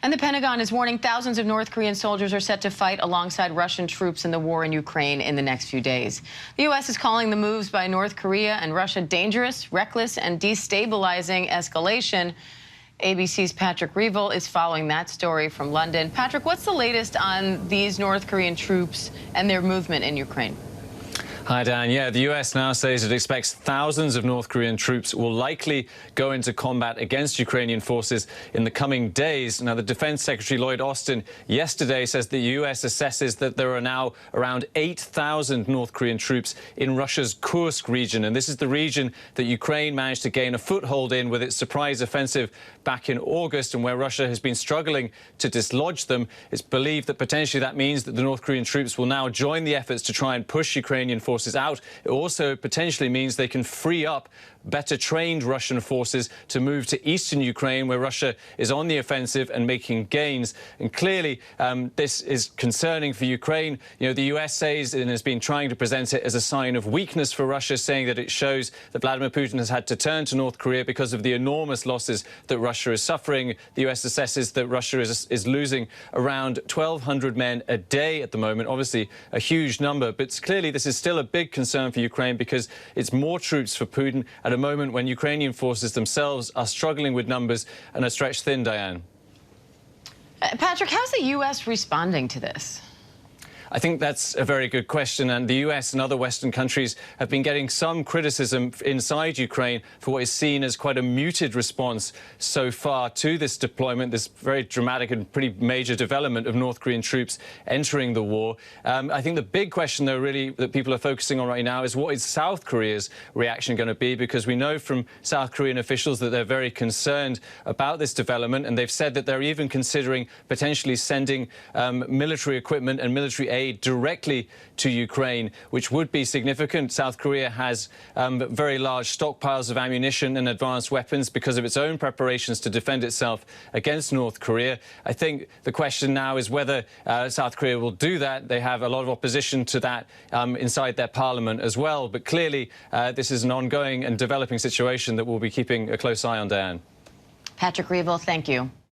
And the Pentagon is warning thousands of North Korean soldiers are set to fight alongside Russian troops in the war in Ukraine in the next few days. The U.S. is calling the moves by North Korea and Russia dangerous, reckless, and destabilizing escalation. ABC's Patrick Reevell is following that story from London. Patrick, what's the latest on these North Korean troops and their movement in Ukraine? Hi, Dan. Yeah, the U.S. now says it expects thousands of North Korean troops will likely go into combat against Ukrainian forces in the coming days. Now, the Defense Secretary Lloyd Austin yesterday says the U.S. assesses that there are now around 8,000 North Korean troops in Russia's Kursk region. And this is the region that Ukraine managed to gain a foothold in with its surprise offensive back in August, and where Russia has been struggling to dislodge them. It's believed that potentially that means that the North Korean troops will now join the efforts to try and push Ukrainian forces out. It also potentially means they can free up better trained Russian forces to move to eastern Ukraine, where Russia is on the offensive and making gains. And clearly, this is concerning for Ukraine. You know, the US says and has been trying to present it as a sign of weakness for Russia, saying that it shows that Vladimir Putin has had to turn to North Korea because of the enormous losses that Russia is suffering. The US assesses that Russia is losing around 1,200 men a day at the moment, obviously a huge number. But clearly, this is still a big concern for Ukraine because it's more troops for Putin at a moment when Ukrainian forces themselves are struggling with numbers and are stretched thin, Diane. Patrick, how's the U.S. responding to this? I think that's a very good question, and the US and other Western countries have been getting some criticism inside Ukraine for what is seen as quite a muted response so far to this deployment, this very dramatic and pretty major development of North Korean troops entering the war. I think the big question, though, really, that people are focusing on right now is what is South Korea's reaction going to be, because we know from South Korean officials that they're very concerned about this development, and they've said that they're even considering potentially sending military equipment and military aid directly to Ukraine, which would be significant. South Korea has very large stockpiles of ammunition and advanced weapons because of its own preparations to defend itself against North Korea. I think the question now is whether South Korea will do that. They have a lot of opposition to that inside their parliament as well. But clearly, this is an ongoing and developing situation that we'll be keeping a close eye on, Diane. Patrick Reevell, thank you.